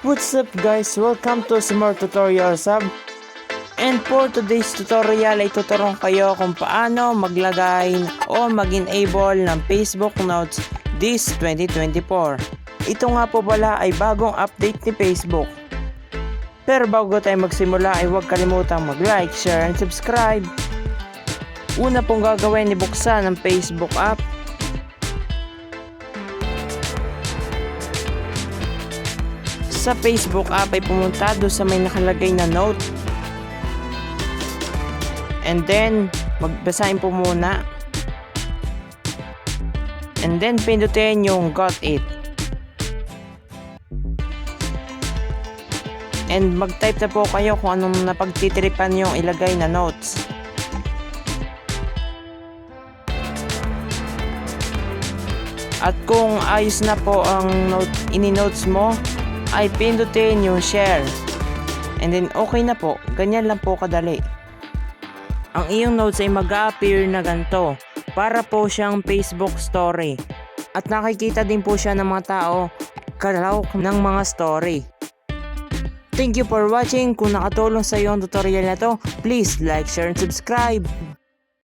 What's up guys? Welcome to Smart Tutorial Sub. And for today's tutorial ay tuturuan kayo kung paano maglagay o mag-enable ng Facebook Notes this 2024. Ito nga po pala ay bagong update ni Facebook. Pero bago tayo magsimula ay huwag kalimutang mag-like, share, and subscribe. Una pong gagawin, ibuksan ang Facebook app. Sa Facebook app ay pumunta doon sa may nakalagay na note. And then, magbasahin po muna. And then, pindutin yung got it. And mag-type na po kayo kung anong napagtitiripan yung ilagay na notes. At kung ayos na po ang ini-notes mo, ay pindutin yung share. And then okay na po, ganyan lang po kadali. Ang iyong notes ay mag-a-appear na ganito, para po siyang Facebook story. At nakikita din po siya ng mga tao kalawak ng mga story. Thank you for watching. Kung nakatulong sa iyo ang tutorial na to, please like, share, and subscribe.